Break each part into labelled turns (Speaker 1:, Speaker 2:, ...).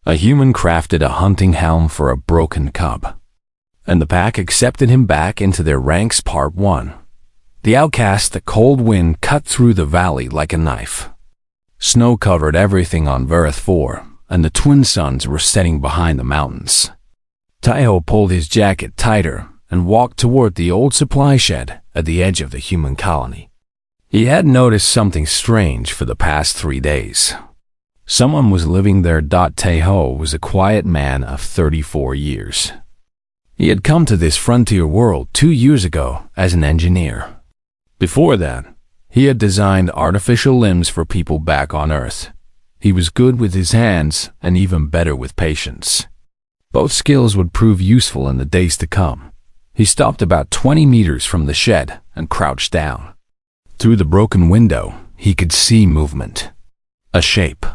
Speaker 1: A human crafted a hunting helm for a broken cub, and the pack accepted him back into their ranks. Part 1. The outcast. The cold wind cut through the valley like a knife. Snow covered everything on Verith 4, and the twin suns were setting behind the mountains. Taiho pulled his jacket tighter and walked toward the old supply shed at the edge of the human colony. He had noticed something strange for the past 3 days. Someone was living there. Taiho was a quiet man of 34 years. He had come to this frontier world 2 years ago as an engineer. Before that, he had designed artificial limbs for people back on Earth. He was good with his hands and even better with patience. Both skills would prove useful in the days to come. He stopped about 20 meters from the shed and crouched down. Through the broken window, he could see movement. A shape.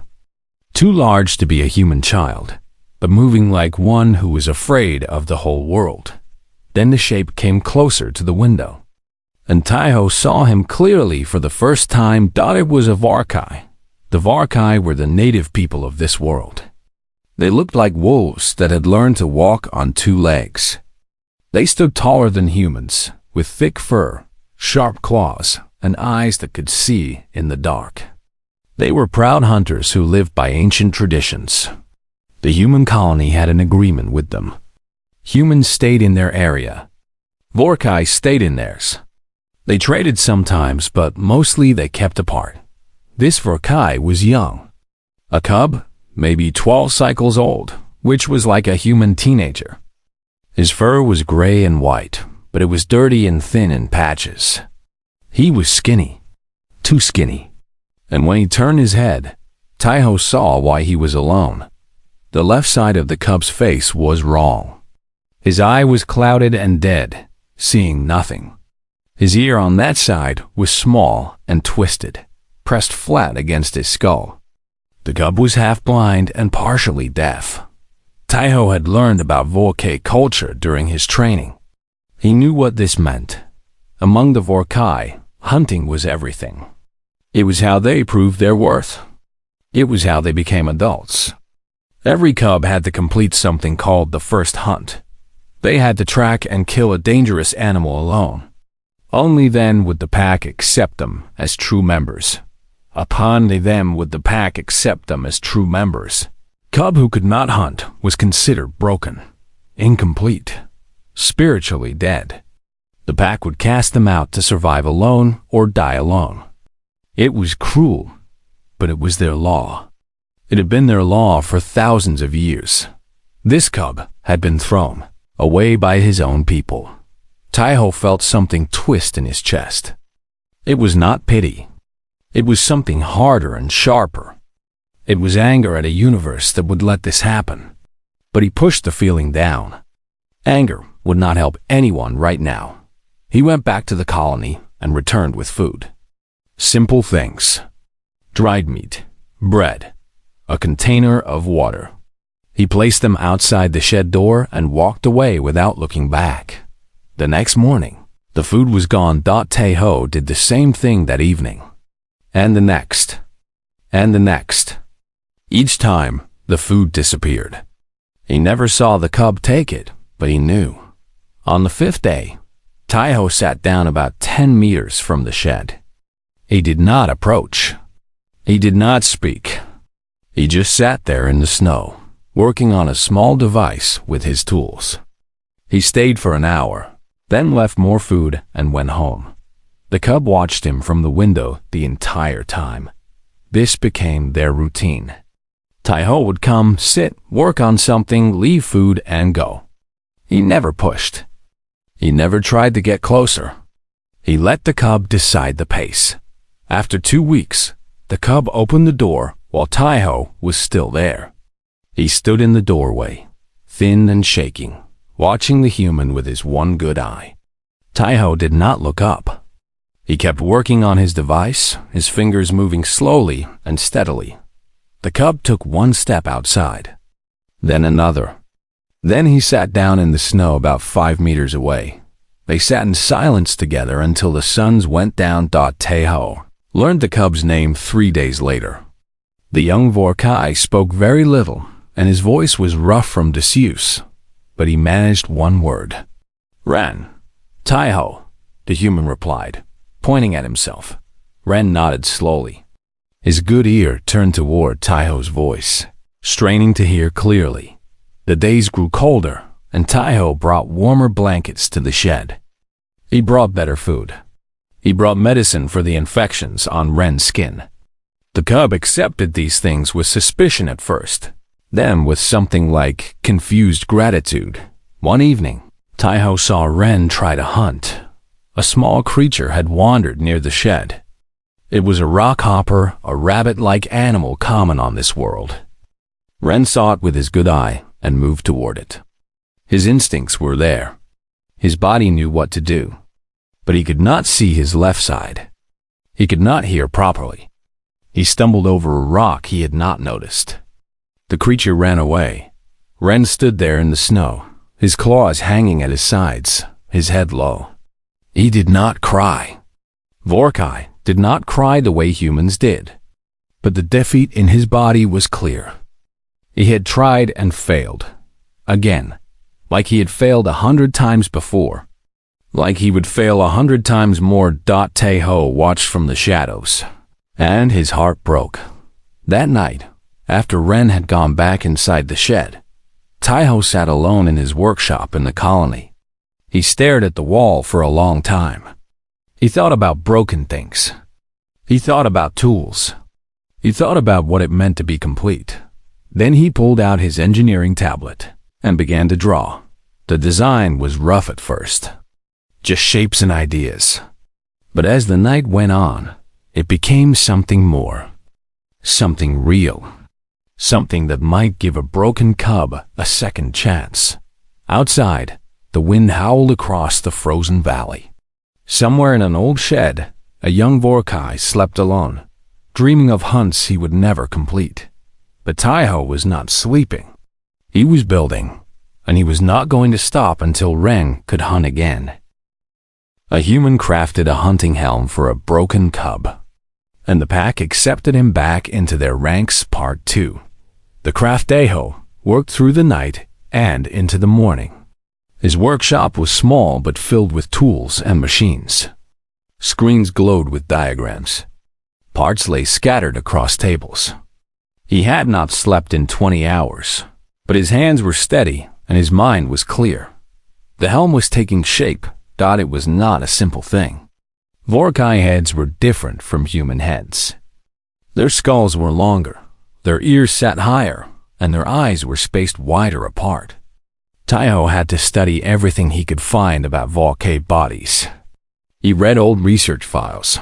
Speaker 1: Too large to be a human child, but moving like one who was afraid of the whole world. Then the shape came closer to the window, and Taiho saw him clearly for the first time. It was a Varkai. The Varkai were the native people of this world. They looked like wolves that had learned to walk on 2 legs. They stood taller than humans, with thick fur, sharp claws, and eyes that could see in the dark. They were proud hunters who lived by ancient traditions. The human colony had an agreement with them. Humans stayed in their area. Vorkai stayed in theirs. They traded sometimes, but mostly they kept apart. This Vorkai was young. A cub, maybe 12 cycles old, which was like a human teenager. His fur was gray and white, but it was dirty and thin in patches. He was skinny. Too skinny. And when he turned his head, Taiho saw why he was alone. The left side of the cub's face was wrong. His eye was clouded and dead, seeing nothing. His ear on that side was small and twisted, pressed flat against his skull. The cub was half blind and partially deaf. Taiho had learned about Vorkai culture during his training. He knew what this meant. Among the Vorkai, hunting was everything. It was how they proved their worth. It was how they became adults. Every cub had to complete something called the first hunt. They had to track and kill a dangerous animal alone. Only then would the pack accept them as true members. Upon them would the pack accept them as true members. Cub who could not hunt was considered broken, incomplete, spiritually dead. The pack would cast them out to survive alone or die alone. It was cruel, but it was their law. It had been their law for thousands of years. This cub had been thrown away by his own people. Taiho felt something twist in his chest. It was not pity. It was something harder and sharper. It was anger at a universe that would let this happen. But he pushed the feeling down. Anger would not help anyone right now. He went back to the colony and returned with food. Simple things. Dried meat, bread, a container of water. He placed them outside the shed door and walked away without looking back. The next morning, the food was gone. Taiho did the same thing that evening. And the next. And the next. Each time, the food disappeared. He never saw the cub take it, but he knew. On the 5th day, Taiho sat down about 10 meters from the shed. He did not approach. He did not speak. He just sat there in the snow, working on a small device with his tools. He stayed for an hour, then left more food and went home. The cub watched him from the window the entire time. This became their routine. Taiho would come, sit, work on something, leave food, and go. He never pushed. He never tried to get closer. He let the cub decide the pace. After 2 weeks, the cub opened the door while Taiho was still there. He stood in the doorway, thin and shaking, watching the human with his one good eye. Taiho did not look up. He kept working on his device, his fingers moving slowly and steadily. The cub took 1 step outside, then another. Then he sat down in the snow about 5 meters away. They sat in silence together until the suns went down. Taiho learned the cub's name 3 days later. The young Vorkai spoke very little, and his voice was rough from disuse, but he managed one word. "Ren." "Taiho," the human replied, pointing at himself. Ren nodded slowly. His good ear turned toward Taiho's voice, straining to hear clearly. The days grew colder, and Taiho brought warmer blankets to the shed. He brought better food. He brought medicine for the infections on Ren's skin. The cub accepted these things with suspicion at first, then with something like confused gratitude. One evening, Taiho saw Ren try to hunt. A small creature had wandered near the shed. It was a rockhopper, a rabbit-like animal common on this world. Ren saw it with his good eye and moved toward it. His instincts were there. His body knew what to do, but he could not see his left side. He could not hear properly. He stumbled over a rock he had not noticed. The creature ran away. Ren stood there in the snow, his claws hanging at his sides, his head low. He did not cry. Vorkai did not cry the way humans did, but the defeat in his body was clear. He had tried and failed. Again, like he had failed 100 times before. Like he would fail 100 times more. Taiho watched from the shadows, and his heart broke. That night, after Ren had gone back inside the shed, Taiho sat alone in his workshop in the colony. He stared at the wall for a long time. He thought about broken things. He thought about tools. He thought about what it meant to be complete. Then he pulled out his engineering tablet and began to draw. The design was rough at first, just shapes and ideas. But as the night went on, it became something more, something real, something that might give a broken cub a second chance. Outside, the wind howled across the frozen valley. Somewhere in an old shed, a young Vorkai slept alone, dreaming of hunts he would never complete. But Taiho was not sleeping. He was building, and he was not going to stop until Ren could hunt again. A human crafted a hunting helm for a broken cub, and the pack accepted him back into their ranks. Part 2. The craftejo worked through the night and into the morning. His workshop was small but filled with tools and machines. Screens glowed with diagrams. Parts lay scattered across tables. He had not slept in 20 hours, but his hands were steady and his mind was clear. The helm was taking shape. It was not a simple thing. Vorkai heads were different from human heads. Their skulls were longer, their ears sat higher, and their eyes were spaced wider apart. Taiho had to study everything he could find about Vorkai bodies. He read old research files.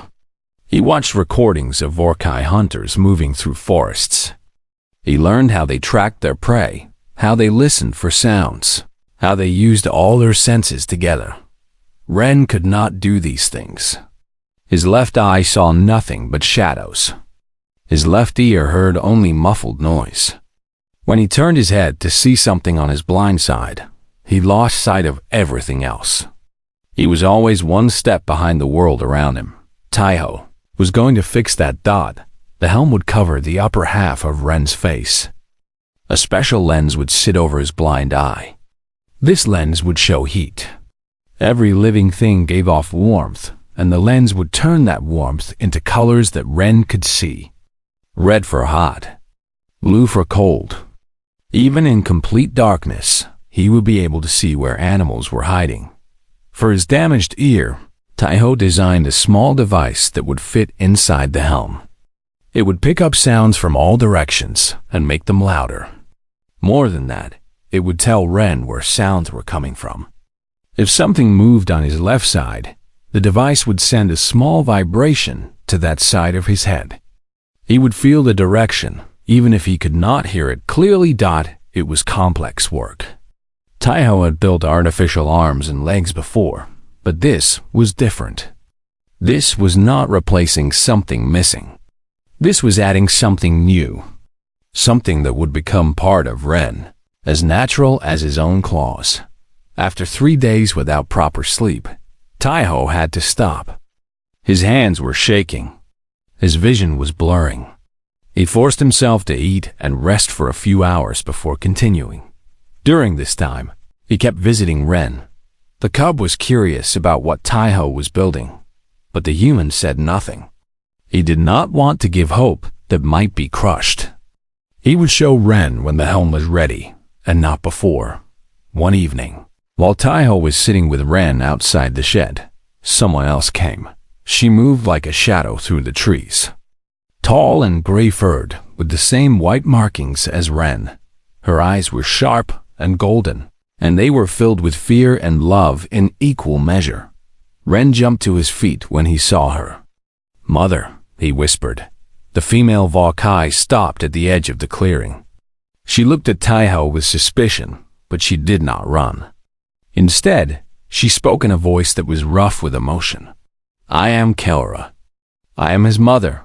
Speaker 1: He watched recordings of Vorkai hunters moving through forests. He learned how they tracked their prey, how they listened for sounds, how they used all their senses together. Ren could not do these things. His left eye saw nothing but shadows. His left ear heard only muffled noise. When he turned his head to see something on his blind side, he lost sight of everything else. He was always one step behind the world around him. Taiho was going to fix that. The helm would cover the upper half of Ren's face. A special lens would sit over his blind eye. This lens would show heat. Every living thing gave off warmth, and the lens would turn that warmth into colors that Ren could see. Red for hot, blue for cold. Even in complete darkness, he would be able to see where animals were hiding. For his damaged ear, Taiho designed a small device that would fit inside the helm. It would pick up sounds from all directions and make them louder. More than that, it would tell Ren where sounds were coming from. If something moved on his left side, the device would send a small vibration to that side of his head. He would feel the direction, even if he could not hear it clearly. It was complex work. Taiho had built artificial arms and legs before, but this was different. This was not replacing something missing. This was adding something new, something that would become part of Ren, as natural as his own claws. After 3 days without proper sleep, Taiho had to stop. His hands were shaking. His vision was blurring. He forced himself to eat and rest for a few hours before continuing. During this time, he kept visiting Ren. The cub was curious about what Taiho was building, but the human said nothing. He did not want to give hope that might be crushed. He would show Ren when the helm was ready, and not before. One evening, while Taiho was sitting with Ren outside the shed, someone else came. She moved like a shadow through the trees. Tall and gray-furred, with the same white markings as Ren. Her eyes were sharp and golden, and they were filled with fear and love in equal measure. Ren jumped to his feet when he saw her. "Mother," he whispered. The female Valkai stopped at the edge of the clearing. She looked at Taiho with suspicion, but she did not run. Instead, she spoke in a voice that was rough with emotion. "I am Kelra. I am his mother."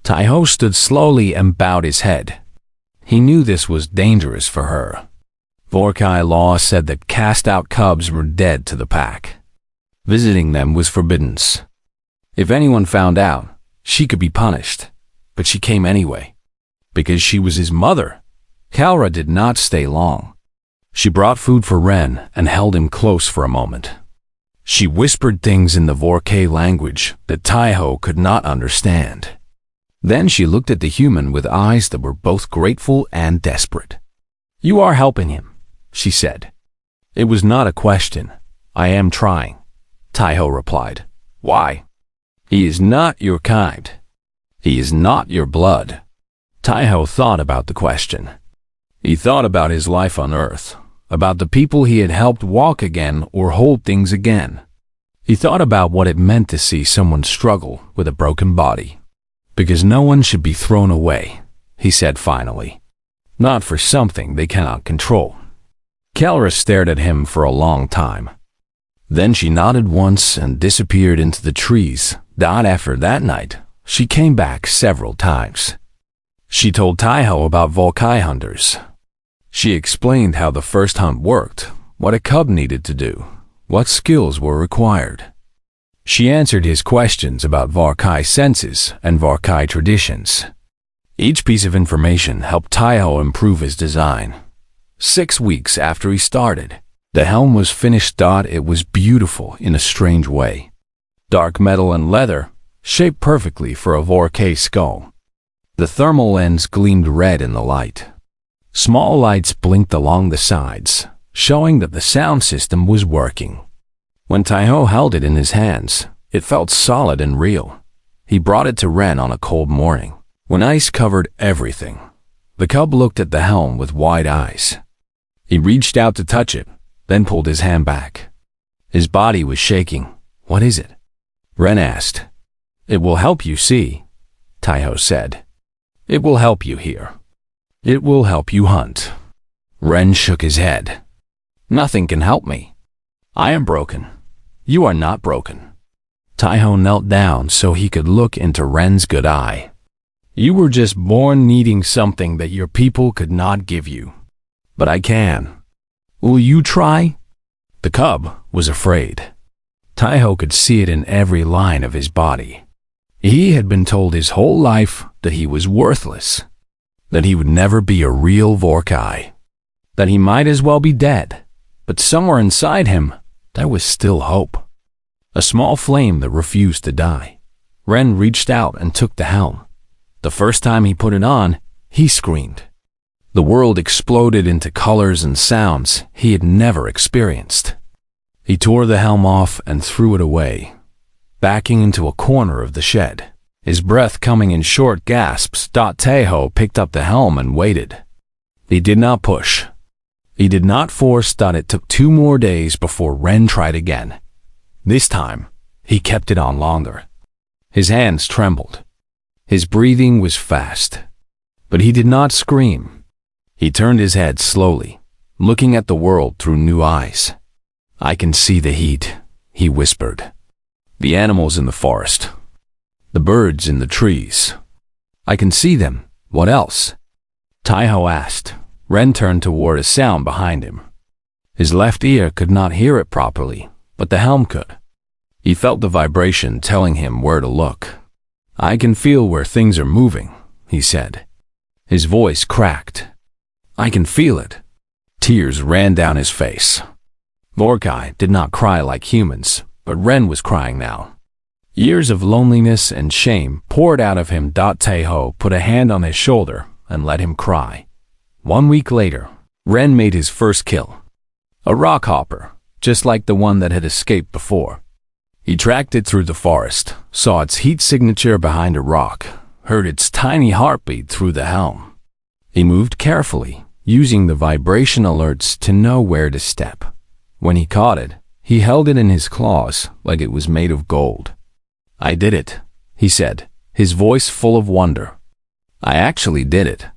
Speaker 1: Taiho stood slowly and bowed his head. He knew this was dangerous for her. Vorkai law said that cast-out cubs were dead to the pack. Visiting them was forbidden. If anyone found out, she could be punished. But she came anyway. Because she was his mother, Kelra did not stay long. She brought food for Ren and held him close for a moment. She whispered things in the Vorkai language that Taiho could not understand. Then she looked at the human with eyes that were both grateful and desperate. "You are helping him," she said. It was not a question. "I am trying," Taiho replied. "Why?" "He is not your kind. He is not your blood." Taiho thought about the question. He thought about his life on Earth, about the people he had helped walk again or hold things again. He thought about what it meant to see someone struggle with a broken body. "Because no one should be thrown away," he said finally. "Not for something they cannot control." Kelra stared at him for a long time. Then she nodded once and disappeared into the trees. After that night, she came back several times. She told Taiho about Volkai hunters. She explained how the first hunt worked, what a cub needed to do, what skills were required. She answered his questions about Volkai senses and Volkai traditions. Each piece of information helped Taiho improve his design. 6 weeks after he started, the helm was finished. It was beautiful in a strange way. Dark metal and leather, shaped perfectly for a Vorkai skull. The thermal lens gleamed red in the light. Small lights blinked along the sides, showing that the sound system was working. When Taiho held it in his hands, it felt solid and real. He brought it to Ren on a cold morning, when ice covered everything. The cub looked at the helm with wide eyes. He reached out to touch it, then pulled his hand back. His body was shaking. "What is it?" Ren asked. "It will help you see," Taiho said. "It will help you hear. It will help you hunt." Ren shook his head. "Nothing can help me. I am broken. You are not broken." Taiho knelt down so he could look into Ren's good eye. "You were just born needing something that your people could not give you. But I can. Will you try?" The cub was afraid. Taiho could see it in every line of his body. He had been told his whole life that he was worthless, that he would never be a real Vorkai, that he might as well be dead. But somewhere inside him, there was still hope. A small flame that refused to die. Ren reached out and took the helm. The first time he put it on, he screamed. The world exploded into colors and sounds he had never experienced. He tore the helm off and threw it away, backing into a corner of the shed, his breath coming in short gasps. Taiho picked up the helm and waited. He did not push. He did not force. It took 2 more days before Ren tried again. This time, he kept it on longer. His hands trembled. His breathing was fast. But he did not scream. He turned his head slowly, looking at the world through new eyes. "I can see the heat," he whispered. "The animals in the forest. The birds in the trees. I can see them. What else?" Taiho asked. Ren turned toward a sound behind him. His left ear could not hear it properly, but the helm could. He felt the vibration telling him where to look. "I can feel where things are moving," he said. His voice cracked. I can feel it. Tears ran down his face. Vorkai did not cry like humans, but Ren was crying now. Years of loneliness and shame poured out of him. Taeho put a hand on his shoulder and let him cry. 1 week later, Ren made his first kill. A rock hopper, just like the one that had escaped before. He tracked it through the forest, saw its heat signature behind a rock, heard its tiny heartbeat through the helm. He moved carefully, using the vibration alerts to know where to step. When he caught it, he held it in his claws like it was made of gold. I did it, he said, his voice full of wonder. I actually did it.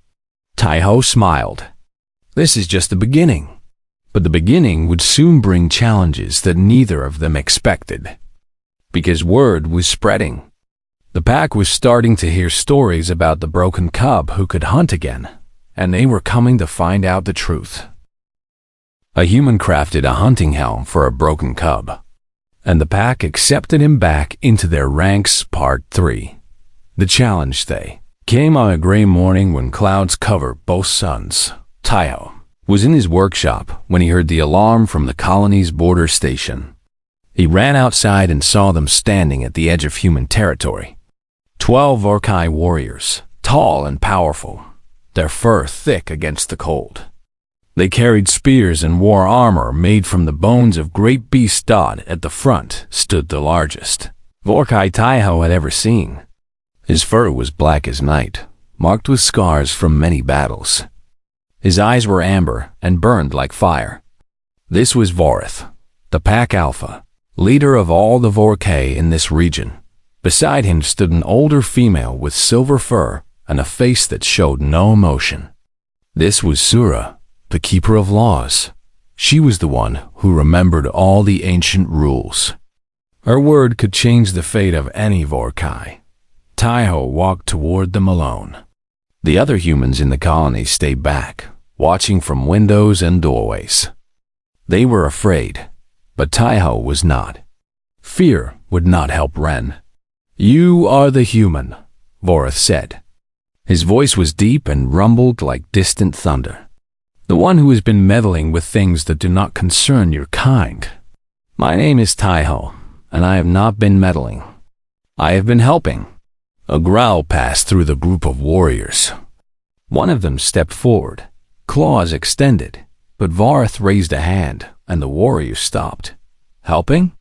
Speaker 1: Taeho smiled. This is just the beginning. But the beginning would soon bring challenges that neither of them expected. Because word was spreading. The pack was starting to hear stories about the broken cub who could hunt again, and they were coming to find out the truth. A human crafted a hunting helm for a broken cub, and the pack accepted him back into their ranks. Part 3. The challenge day came on a gray morning when clouds covered both suns. Taeho was in his workshop when he heard the alarm from the colony's border station. He ran outside and saw them standing at the edge of human territory. 12 Orkai warriors, tall and powerful, their fur thick against the cold. They carried spears and wore armor made from the bones of great beasts. At the front stood the largest Orkai Taeho had ever seen. His fur was black as night, marked with scars from many battles. His eyes were amber and burned like fire. This was Vorith, the pack alpha, leader of all the Vorkai in this region. Beside him stood an older female with silver fur and a face that showed no emotion. This was Sura, the keeper of laws. She was the one who remembered all the ancient rules. Her word could change the fate of any Vorkai. Taeho walked toward them alone. The other humans in the colony stayed back, watching from windows and doorways. They were afraid, but Taeho was not. Fear would not help Ren. You are the human, Vorith said. His voice was deep and rumbled like distant thunder. The one who has been meddling with things that do not concern your kind. My name is Taeho, and I have not been meddling. I have been helping. A growl passed through the group of warriors. One of them stepped forward, claws extended, but Vorith raised a hand, and the warrior stopped. Helping?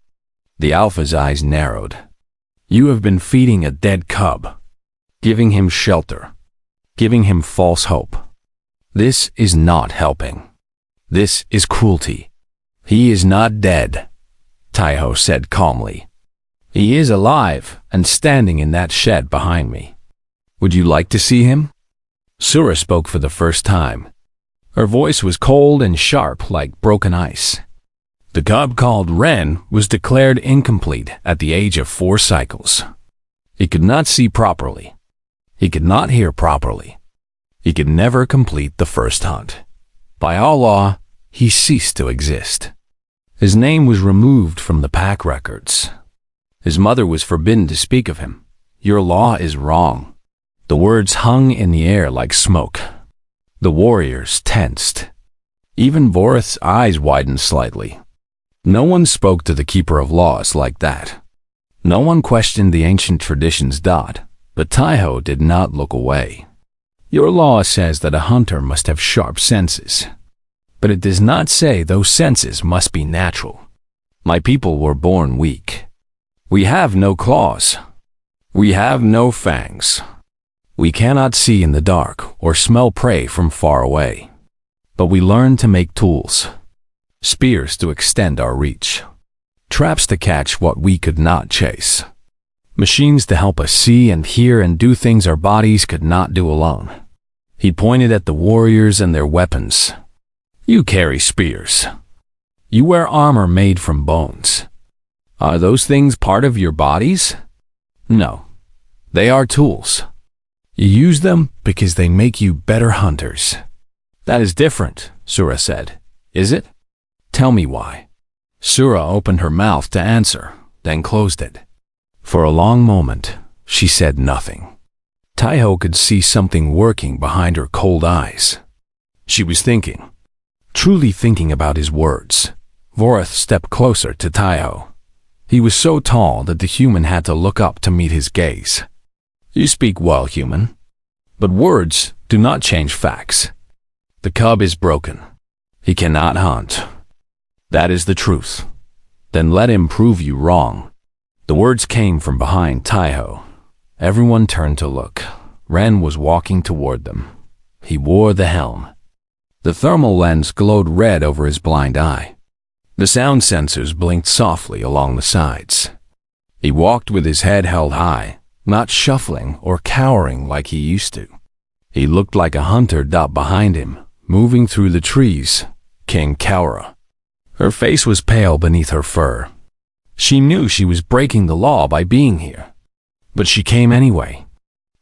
Speaker 1: The alpha's eyes narrowed. You have been feeding a dead cub, giving him shelter, giving him false hope. This is not helping. This is cruelty. He is not dead, Taeho said calmly. He is alive and standing in that shed behind me. Would you like to see him? Sura spoke for the first time. Her voice was cold and sharp like broken ice. The cub called Ren was declared incomplete at the age of 4 cycles. He could not see properly. He could not hear properly. He could never complete the first hunt. By all law, he ceased to exist. His name was removed from the pack records. His mother was forbidden to speak of him. Your law is wrong. The words hung in the air like smoke. The warriors tensed. Even Vorith's eyes widened slightly. No one spoke to the keeper of laws like that. No one questioned the ancient traditions. But Taeho did not look away. Your law says that a hunter must have sharp senses. But it does not say those senses must be natural. My people were born weak. We have no claws. We have no fangs. We cannot see in the dark or smell prey from far away. But we learn to make tools. Spears to extend our reach. Traps to catch what we could not chase. Machines to help us see and hear and do things our bodies could not do alone. He pointed at the warriors and their weapons. You carry spears. You wear armor made from bones. Are those things part of your bodies? No. They are tools. You use them because they make you better hunters. That is different, Sura said. Is it? Tell me why. Sura opened her mouth to answer, then closed it. For a long moment, she said nothing. Taiho could see something working behind her cold eyes. She was thinking, truly thinking about his words. Vorath stepped closer to Taiho. He was so tall that the human had to look up to meet his gaze. You speak well, human. But words do not change facts. The cub is broken. He cannot hunt. That is the truth. Then let him prove you wrong. The words came from behind Taiho. Everyone turned to look. Ren was walking toward them. He wore the helm. The thermal lens glowed red over his blind eye. The sound sensors blinked softly along the sides. He walked with his head held high, not shuffling or cowering like he used to. He looked like a hunter behind him, moving through the trees. King Kaura. Her face was pale beneath her fur. She knew she was breaking the law by being here. But she came anyway,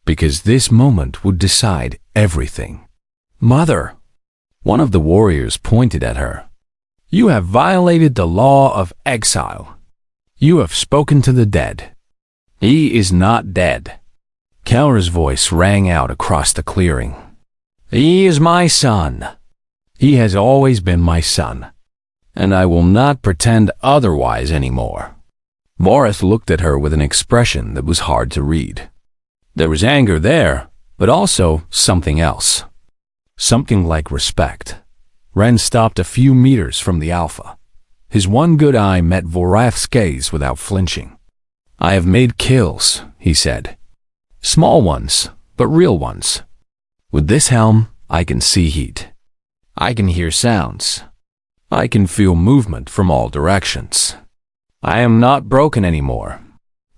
Speaker 1: because this moment would decide everything. Mother! One of the warriors pointed at her. You have violated the law of exile. You have spoken to the dead. He is not dead. Kaura's voice rang out across the clearing. He is my son. He has always been my son, and I will not pretend otherwise anymore. Vorath looked at her with an expression that was hard to read. There was anger there, but also something else. Something like respect. Ren stopped a few meters from the Alpha. His one good eye met Vorath's gaze without flinching. I have made kills, he said. Small ones, but real ones. With this helm, I can see heat. I can hear sounds. I can feel movement from all directions. I am not broken anymore.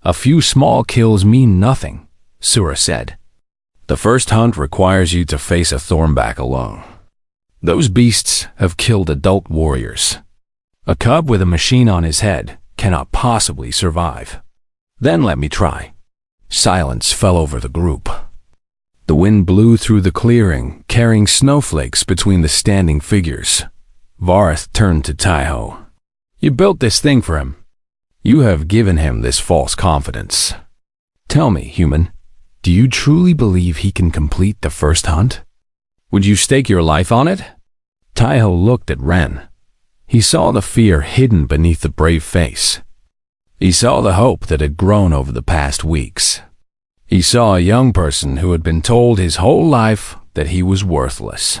Speaker 1: A few small kills mean nothing, Sura said. The first hunt requires you to face a thornback alone. Those beasts have killed adult warriors. A cub with a machine on his head cannot possibly survive. Then let me try. Silence fell over the group. The wind blew through the clearing, carrying snowflakes between the standing figures. Vorath turned to Taiho. You built this thing for him. You have given him this false confidence. Tell me, human, do you truly believe he can complete the first hunt? Would you stake your life on it? Taiho looked at Ren. He saw the fear hidden beneath the brave face. He saw the hope that had grown over the past weeks. He saw a young person who had been told his whole life that he was worthless,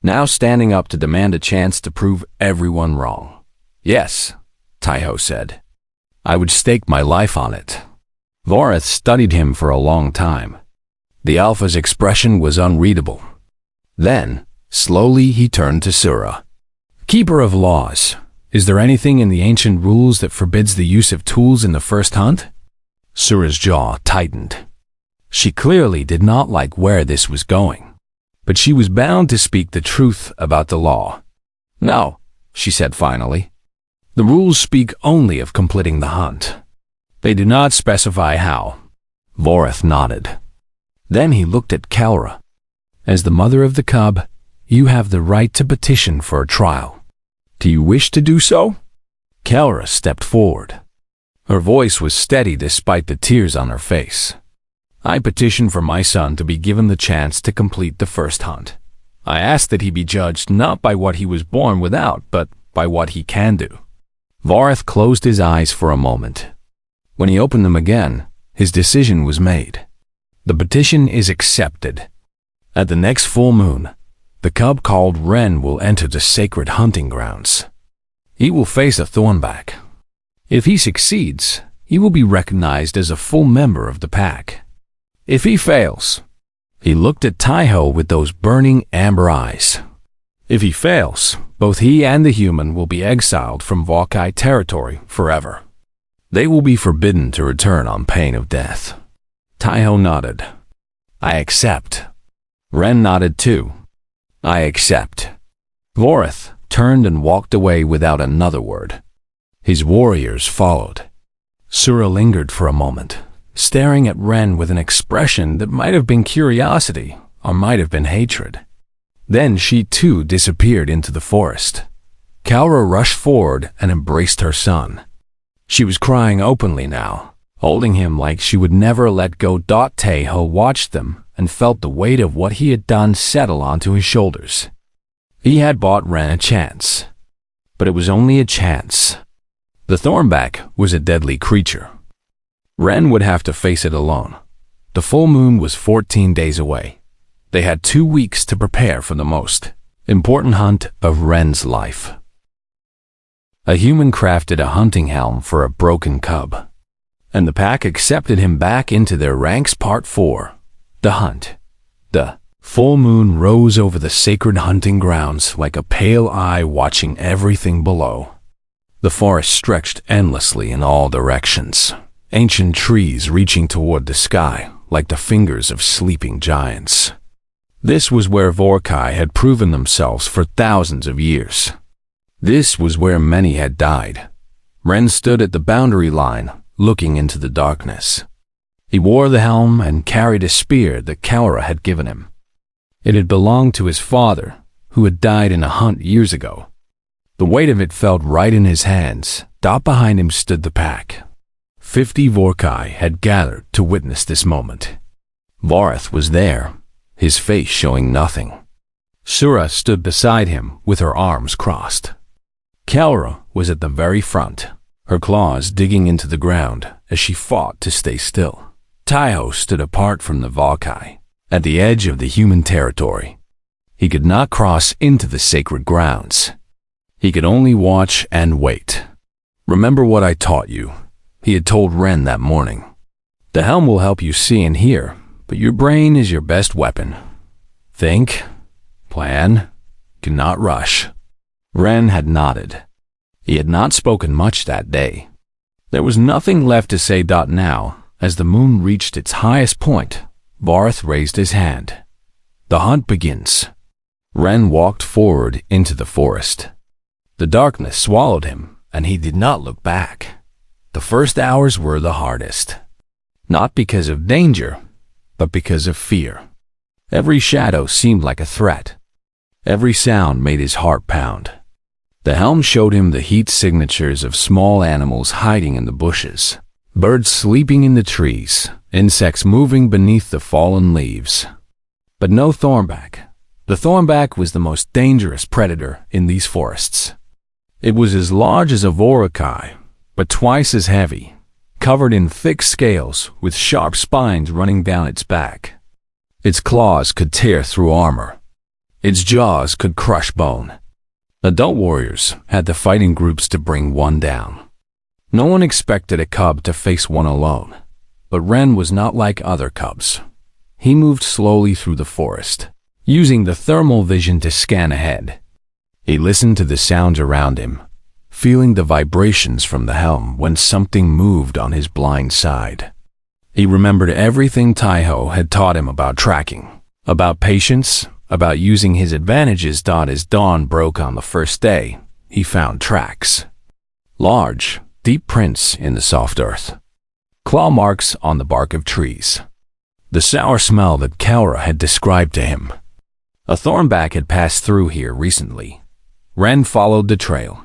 Speaker 1: now standing up to demand a chance to prove everyone wrong. Yes, Taiho said. I would stake my life on it. Vorath studied him for a long time. The Alpha's expression was unreadable. Then, slowly he turned to Sura. Keeper of laws, is there anything in the ancient rules that forbids the use of tools in the first hunt? Sura's jaw tightened. She clearly did not like where this was going, but she was bound to speak the truth about the law. No, she said finally. The rules speak only of completing the hunt. They do not specify how. Vorath nodded. Then he looked at Kaura. As the mother of the cub, you have the right to petition for a trial. Do you wish to do so? Kaura stepped forward. Her voice was steady despite the tears on her face. I petition for my son to be given the chance to complete the first hunt. I ask that he be judged not by what he was born without, but by what he can do. Vorath closed his eyes for a moment. When he opened them again, his decision was made. The petition is accepted. At the next full moon, the cub called Ren will enter the sacred hunting grounds. He will face a thornback. If he succeeds, he will be recognized as a full member of the pack. If he fails, he looked at Taiho with those burning amber eyes. If he fails, both he and the human will be exiled from Vokai territory forever. They will be forbidden to return on pain of death. Taiho nodded. I accept. Ren nodded too. I accept. Vorath turned and walked away without another word. His warriors followed. Sura lingered for a moment, staring at Ren with an expression that might have been curiosity or might have been hatred. Then she too disappeared into the forest. Kaura rushed forward and embraced her son. She was crying openly now, holding him like she would never let go. Teho watched them and felt the weight of what he had done settle onto his shoulders. He had bought Ren a chance, but it was only a chance. The Thornback was a deadly creature. Ren would have to face it alone. The full moon was 14 days away. They had 2 weeks to prepare for the most important hunt of Ren's life. A human crafted a hunting helm for a broken cub, and the pack accepted him back into their ranks. Part 4. The Hunt. The full moon rose over the sacred hunting grounds like a pale eye watching everything below. The forest stretched endlessly in all directions, ancient trees reaching toward the sky like the fingers of sleeping giants. This was where Vorkai had proven themselves for thousands of years. This was where many had died. Ren stood at the boundary line, looking into the darkness. He wore the helm and carried a spear that Kaura had given him. It had belonged to his father, who had died in a hunt years ago. The weight of it felt right in his hands. Behind him stood the pack. 50 Vorkai had gathered to witness this moment. Vareth was there, his face showing nothing. Sura stood beside him with her arms crossed. Kaura was at the very front, her claws digging into the ground as she fought to stay still. Taiho stood apart from the Vorkai, at the edge of the human territory. He could not cross into the sacred grounds. He could only watch and wait. "Remember what I taught you," he had told Ren that morning. "The helm will help you see and hear, but your brain is your best weapon. Think, plan, cannot rush." Ren had nodded. He had not spoken much that day. There was nothing left to say. Now, as the moon reached its highest point, Vareth raised his hand. "The hunt begins." Ren walked forward into the forest. The darkness swallowed him, and he did not look back. The first hours were the hardest. Not because of danger, but because of fear. Every shadow seemed like a threat. Every sound made his heart pound. The helm showed him the heat signatures of small animals hiding in the bushes, birds sleeping in the trees, insects moving beneath the fallen leaves. But no Thornback. The Thornback was the most dangerous predator in these forests. It was as large as a Vorkai, but twice as heavy, covered in thick scales with sharp spines running down its back. Its claws could tear through armor. Its jaws could crush bone. Adult warriors had to fight in groups to bring one down. No one expected a cub to face one alone, but Ren was not like other cubs. He moved slowly through the forest, using the thermal vision to scan ahead. He listened to the sounds around him, feeling the vibrations from the helm when something moved on his blind side. He remembered everything Taiho had taught him about tracking, about patience, about using his advantages. As dawn broke on the first day, he found tracks. Large, deep prints in the soft earth. Claw marks on the bark of trees. The sour smell that Kaura had described to him. A Thornback had passed through here recently. Ren followed the trail.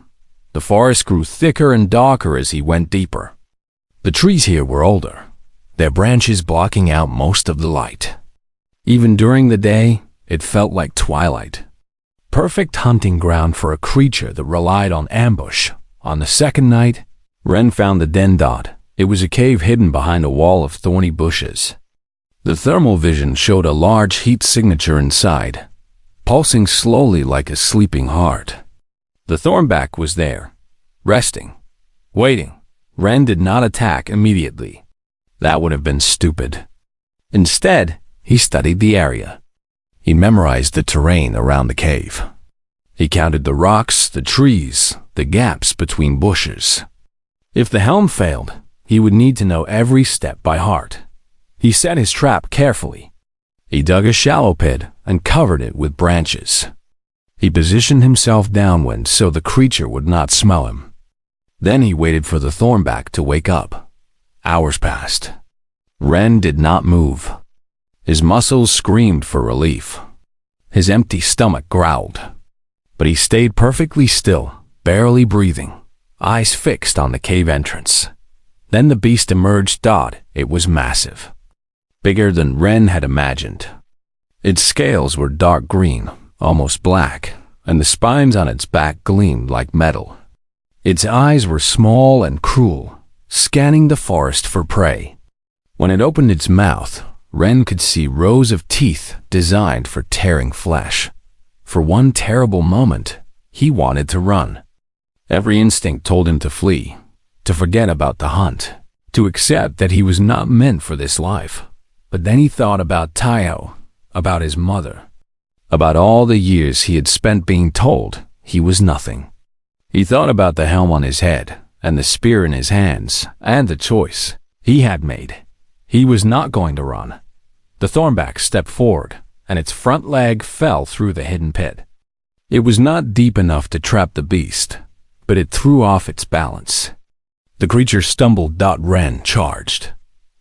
Speaker 1: The forest grew thicker and darker as he went deeper. The trees here were older, their branches blocking out most of the light. Even during the day, it felt like twilight. Perfect hunting ground for a creature that relied on ambush. On the second night, Ren found the den. It was a cave hidden behind a wall of thorny bushes. The thermal vision showed a large heat signature inside, pulsing slowly like a sleeping heart. The Thornback was there, resting, waiting. Ren did not attack immediately. That would have been stupid. Instead, he studied the area. He memorized the terrain around the cave. He counted the rocks, the trees, the gaps between bushes. If the helm failed, he would need to know every step by heart. He set his trap carefully. He dug a shallow pit and covered it with branches. He positioned himself downwind so the creature would not smell him. Then he waited for the Thornback to wake up. Hours passed. Ren did not move. His muscles screamed for relief. His empty stomach growled. But he stayed perfectly still, barely breathing, eyes fixed on the cave entrance. Then the beast emerged. It was massive, bigger than Ren had imagined. Its scales were dark green, almost black, and the spines on its back gleamed like metal. Its eyes were small and cruel, scanning the forest for prey. When it opened its mouth, Ren could see rows of teeth designed for tearing flesh. For one terrible moment, he wanted to run. Every instinct told him to flee, to forget about the hunt, to accept that he was not meant for this life. But then he thought about Tayo, about his mother, about all the years he had spent being told he was nothing. He thought about the helm on his head, and the spear in his hands, and the choice he had made. He was not going to run. The thornback stepped forward, and its front leg fell through the hidden pit. It was not deep enough to trap the beast, but it threw off its balance. The creature stumbled. Ren charged.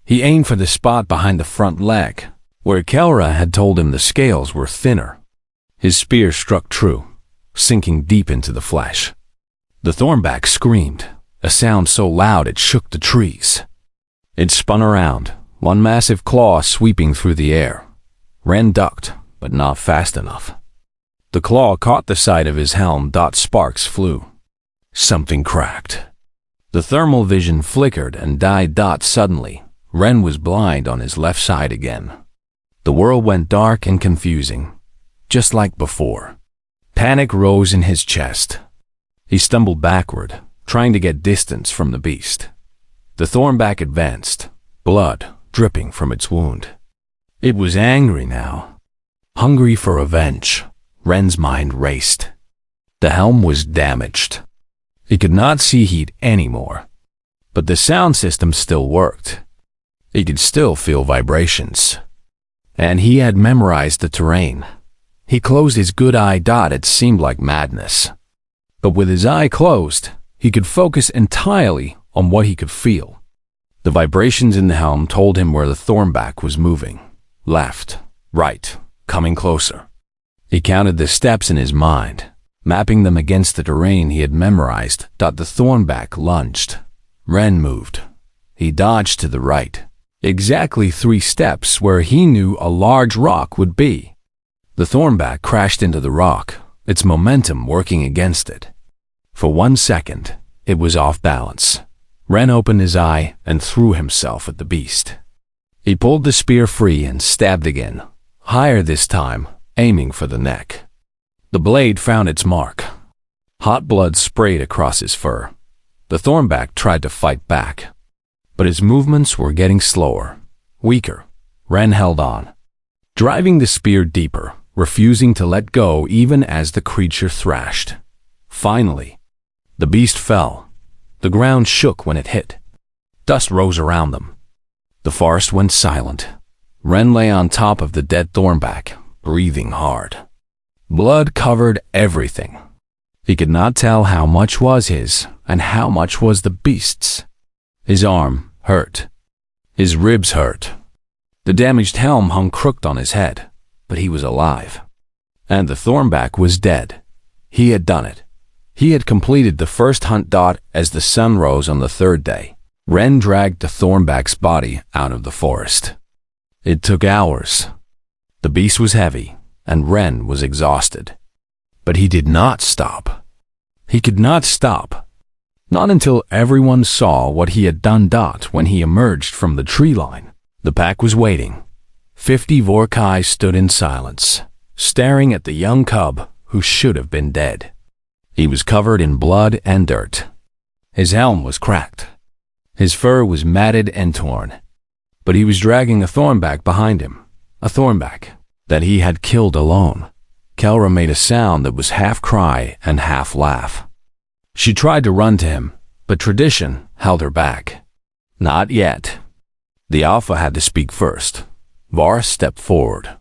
Speaker 1: He aimed for the spot behind the front leg, where Kelra had told him the scales were thinner. His spear struck true, sinking deep into the flesh. The thornback screamed, a sound so loud it shook the trees. It spun around, one massive claw sweeping through the air. Ren ducked, but not fast enough. The claw caught the side of his helm. Sparks flew. Something cracked. The thermal vision flickered and died. Suddenly, Ren was blind on his left side again. The world went dark and confusing, just like before. Panic rose in his chest. He stumbled backward, trying to get distance from the beast. The thornback advanced, blood dripping from its wound. It was angry now, hungry for revenge. Ren's mind raced. The helm was damaged. He could not see heat anymore, but the sound system still worked. He could still feel vibrations, and he had memorized the terrain. He closed his good eye. It seemed like madness, but with his eye closed, he could focus entirely on what he could feel. The vibrations in the helm told him where the thornback was moving. Left, right, coming closer. He counted the steps in his mind, mapping them against the terrain he had memorized. The thornback lunged. Ren moved. He dodged to the right, exactly 3 steps where he knew a large rock would be. The thornback crashed into the rock, its momentum working against it. For 1 second, it was off balance. Ren opened his eye and threw himself at the beast. He pulled the spear free and stabbed again, higher this time, aiming for the neck. The blade found its mark. Hot blood sprayed across his fur. The thornback tried to fight back, but his movements were getting slower, weaker. Ren held on, driving the spear deeper, refusing to let go even as the creature thrashed. Finally, the beast fell. The ground shook when it hit. Dust rose around them. The forest went silent. Ren lay on top of the dead thornback, breathing hard. Blood covered everything. He could not tell how much was his and how much was the beast's. His arm hurt. His ribs hurt. The damaged helm hung crooked on his head, but he was alive. And the thornback was dead. He had done it. He had completed the first hunt. As the sun rose on the 3rd day, Ren dragged the thornback's body out of the forest. It took hours. The beast was heavy, and Ren was exhausted. But he did not stop. He could not stop. Not until everyone saw what he had done. When he emerged from the tree line, the pack was waiting. 50 Vorkai stood in silence, staring at the young cub who should have been dead. He was covered in blood and dirt. His helm was cracked. His fur was matted and torn. But he was dragging a thornback behind him, a thornback that he had killed alone. Kelra made a sound that was half cry and half laugh. She tried to run to him, but tradition held her back. Not yet. The Alpha had to speak first. Var stepped forward.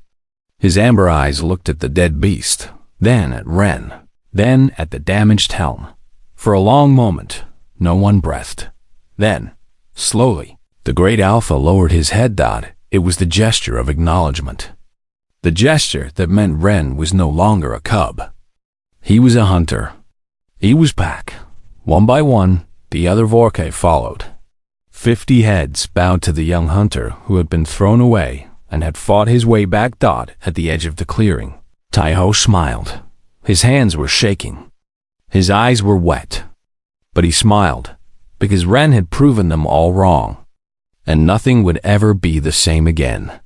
Speaker 1: His amber eyes looked at the dead beast, then at Ren, then at the damaged helm. For a long moment, no one breathed. Then, slowly, the great Alpha lowered his head. It was the gesture of acknowledgement. The gesture that meant Ren was no longer a cub. He was a hunter. He was pack. One by one, the other Vorkai followed. 50 heads bowed to the young hunter who had been thrown away and had fought his way back. At the edge of the clearing, Taiho smiled. His hands were shaking. His eyes were wet. But he smiled because Ren had proven them all wrong, and nothing would ever be the same again.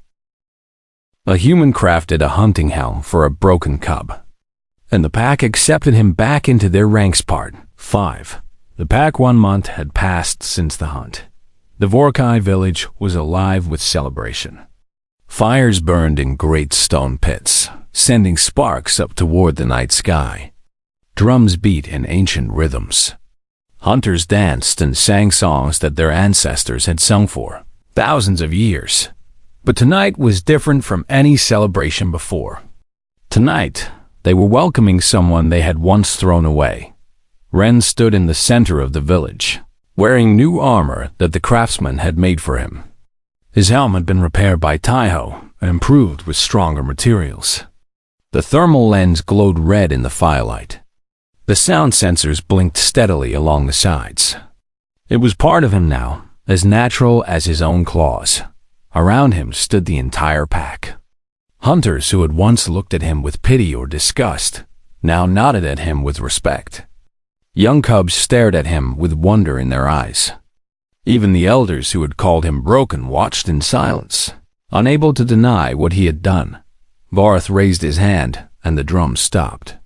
Speaker 1: A human crafted a hunting helm for a broken cub, and the pack accepted him back into their ranks. Part 5. The pack 1 month had passed since the hunt. The Vorkai village was alive with celebration. Fires burned in great stone pits, sending sparks up toward the night sky. Drums beat in ancient rhythms. Hunters danced and sang songs that their ancestors had sung for thousands of years. But tonight was different from any celebration before. Tonight, they were welcoming someone they had once thrown away. Ren stood in the center of the village, wearing new armor that the craftsman had made for him. His helm had been repaired by Taiho and improved with stronger materials. The thermal lens glowed red in the firelight. The sound sensors blinked steadily along the sides. It was part of him now, as natural as his own claws. Around him stood the entire pack. Hunters who had once looked at him with pity or disgust now nodded at him with respect. Young cubs stared at him with wonder in their eyes. Even the elders who had called him broken watched in silence, unable to deny what he had done. Varth raised his hand, and the drums stopped.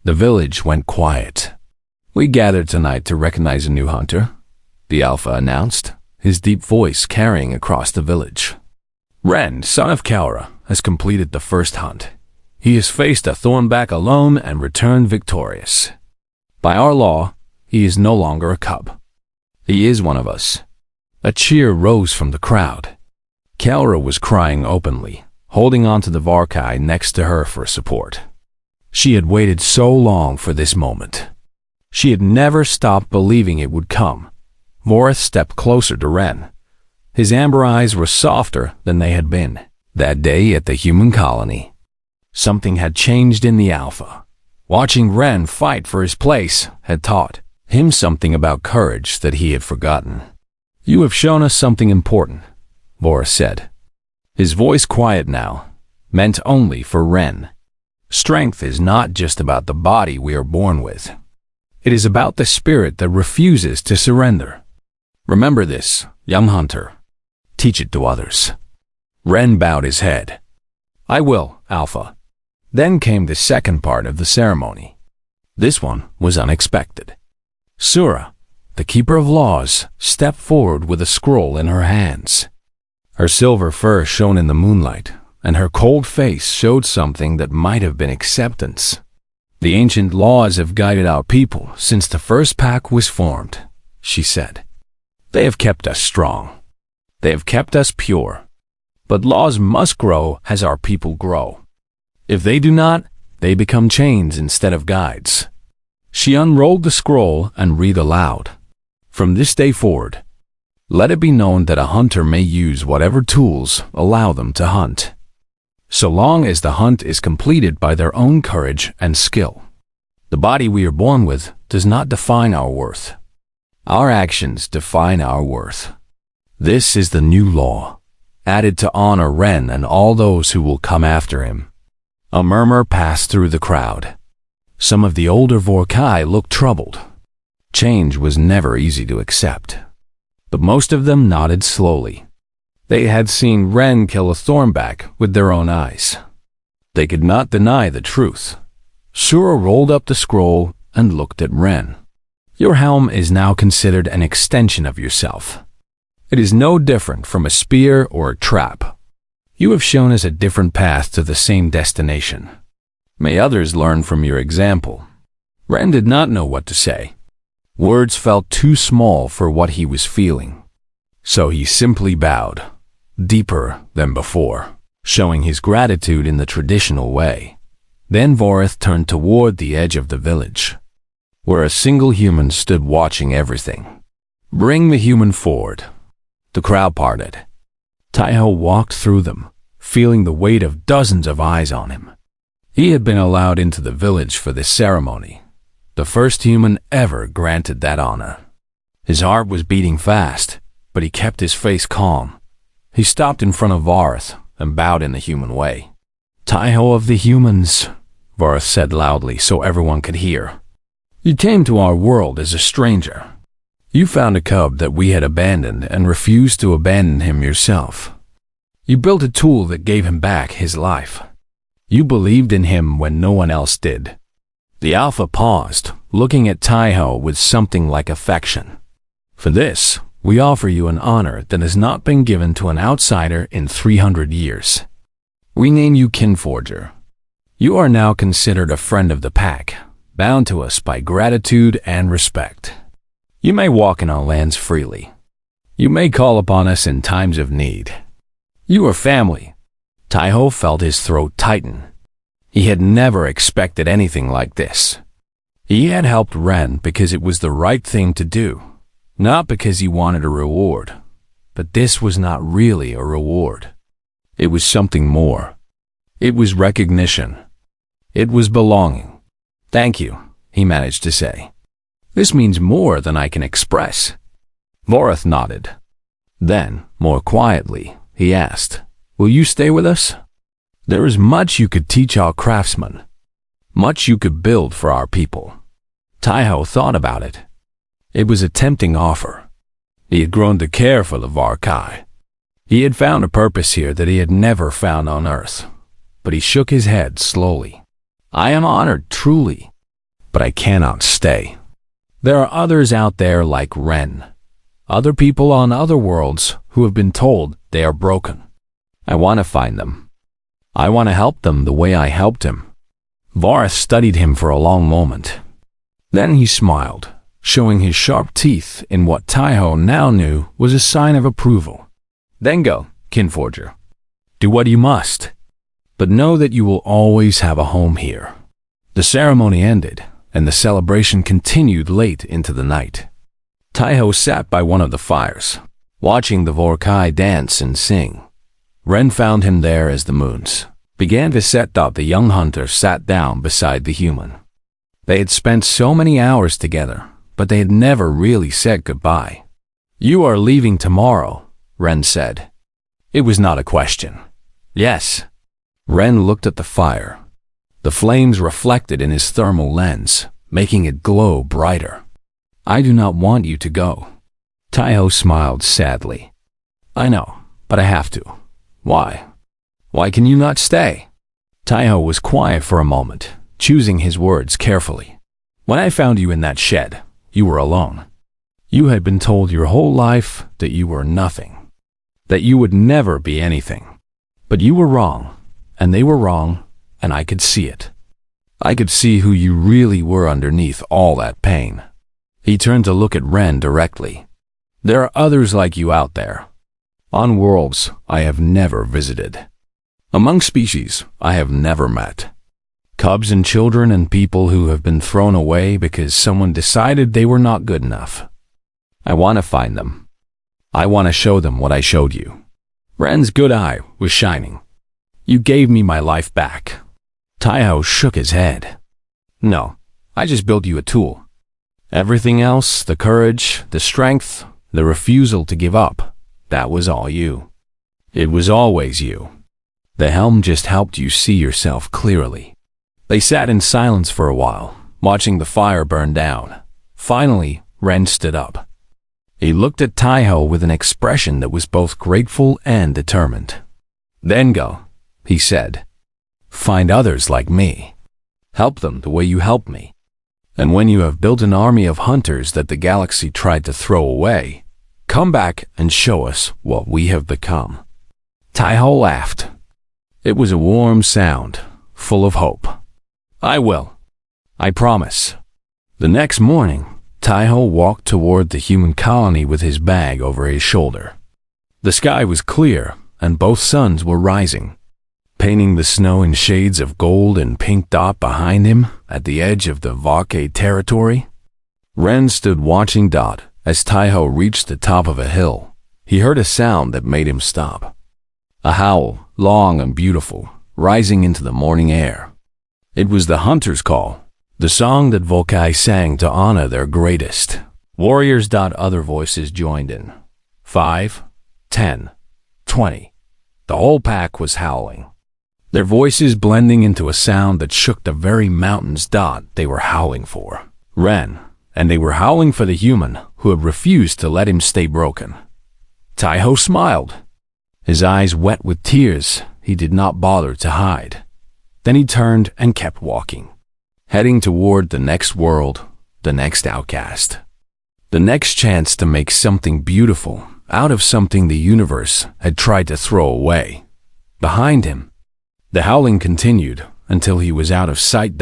Speaker 1: The village went quiet. "We gathered tonight to recognize a new hunter," the Alpha announced, his deep voice carrying across the village. "Ren, son of Kaura, has completed the first hunt. He has faced a thornback alone and returned victorious. By our law, he is no longer a cub. He is one of us." A cheer rose from the crowd. Kaura was crying openly, holding on to the Vorkai next to her for support. She had waited so long for this moment. She had never stopped believing it would come. Vorth stepped closer to Ren. His amber eyes were softer than they had been that day at the human colony. Something had changed in the Alpha. Watching Ren fight for his place had taught him something about courage that he had forgotten. "You have shown us something important," Vorth said. His voice, quiet now, meant only for Ren. "Strength is not just about the body we are born with. It is about the spirit that refuses to surrender. Remember this, young hunter. Teach it to others." Ren bowed his head. "I will, Alpha." Then came the second part of the ceremony. This one was unexpected. Sura, the Keeper of Laws, stepped forward with a scroll in her hands. Her silver fur shone in the moonlight, and her cold face showed something that might have been acceptance. "The ancient laws have guided our people since the first pack was formed," she said. "They have kept us strong. They have kept us pure. But laws must grow as our people grow. If they do not, they become chains instead of guides." She unrolled the scroll and read aloud. "From this day forward, let it be known that a hunter may use whatever tools allow them to hunt, so long as the hunt is completed by their own courage and skill. The body we are born with does not define our worth. Our actions define our worth. This is the new law, added to honor Ren and all those who will come after him." A murmur passed through the crowd. Some of the older Vorkai looked troubled. Change was never easy to accept. But most of them nodded slowly. They had seen Ren kill a thornback with their own eyes. They could not deny the truth. Sura rolled up the scroll and looked at Ren. "Your helm is now considered an extension of yourself. It is no different from a spear or a trap. You have shown us a different path to the same destination. May others learn from your example." Ren did not know what to say. Words felt too small for what he was feeling. So he simply bowed, deeper than before, showing his gratitude in the traditional way. Then Vorth turned toward the edge of the village, where a single human stood watching everything. "Bring the human forward." The crowd parted. Taiho walked through them, feeling the weight of dozens of eyes on him. He had been allowed into the village for this ceremony, the first human ever granted that honor. His heart was beating fast. but he kept his face calm. He stopped in front of Varth and bowed in the human way. "Taiho of the humans," Varth said loudly so everyone could hear. "You came to our world as a stranger. You found a cub that we had abandoned and refused to abandon him yourself. You built a tool that gave him back his life. You believed in him when no one else did." The Alpha paused, looking at Taiho with something like affection. "For this, we offer you an honor that has not been given to an outsider in 300 years. We name you Kinforger. You are now considered a friend of the pack, bound to us by gratitude and respect. You may walk in our lands freely. You may call upon us in times of need. You are family." Taiho felt his throat tighten. He had never expected anything like this. He had helped Ren because it was the right thing to do, not because he wanted a reward. But this was not really a reward. It was something more. It was recognition. It was belonging. "Thank you," he managed to say. "This means more than I can express." Voreth nodded. Then, more quietly, he asked, "Will you stay with us? There is much you could teach our craftsmen, much you could build for our people." Taiho thought about it. It was a tempting offer. He had grown to care for the Varkai. He had found a purpose here that he had never found on Earth. But he shook his head slowly. "I am honored, truly, but I cannot stay. There are others out there like Ren, other people on other worlds who have been told they are broken. I want to find them. I want to help them the way I helped him." Vareth studied him for a long moment. Then he smiled, showing his sharp teeth in what Taiho now knew was a sign of approval. "Then go, Kinforger. Do what you must. But know that you will always have a home here." The ceremony ended, and the celebration continued late into the night. Taiho sat by one of the fires, watching the Vorkai dance and sing. Ren found him there as the moons began to set up. The young hunter sat down beside the human. They had spent so many hours together, but they had never really said goodbye. "You are leaving tomorrow," Ren said. It was not a question. "Yes." Ren looked at the fire. The flames reflected in his thermal lens, making it glow brighter. "I do not want you to go." Taiho smiled sadly. "I know, but I have to. Why? Why can you not stay?" Taiho was quiet for a moment, choosing his words carefully. "When I found you in that shed, you were alone. You had been told your whole life that you were nothing, that you would never be anything. But you were wrong, and they were wrong, and I could see it. I could see who you really were underneath all that pain." He turned to look at Ren directly. "There are others like you out there. On worlds I have never visited. Among species I have never met. Cubs and children and people who have been thrown away because someone decided they were not good enough. I want to find them. I want to show them what I showed you." Ren's good eye was shining. "You gave me my life back." Taiho shook his head. "No, I just built you a tool. Everything else, the courage, the strength, the refusal to give up, that was all you. It was always you. The Helm just helped you see yourself clearly." They sat in silence for a while, watching the fire burn down. Finally, Ren stood up. He looked at Taiho with an expression that was both grateful and determined. "Then go," he said. "Find others like me. Help them the way you helped me. And when you have built an army of hunters that the galaxy tried to throw away, come back and show us what we have become." Taiho laughed. It was a warm sound, full of hope. "I will. I promise." The next morning, Taiho walked toward the human colony with his bag over his shoulder. The sky was clear, and both suns were rising, painting the snow in shades of gold and pink dot behind him at the edge of the Varkai territory. Ren stood watching Dot as Taiho reached the top of a hill. He heard a sound that made him stop. A howl, long and beautiful, rising into the morning air. It was the hunter's call, the song that Volkai sang to honor their greatest warriors. Other voices joined in. 5, 10, 20. The whole pack was howling, their voices blending into a sound that shook the very mountains they were howling for. Ren, and they were howling for the human who had refused to let him stay broken. Taiho smiled, his eyes wet with tears he did not bother to hide. Then he turned and kept walking, heading toward the next world, the next outcast, the next chance to make something beautiful out of something the universe had tried to throw away. Behind him, the howling continued until he was out of sight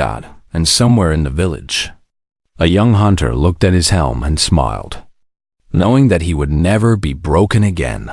Speaker 1: and somewhere in the village. A young hunter looked at his helm and smiled, knowing that he would never be broken again.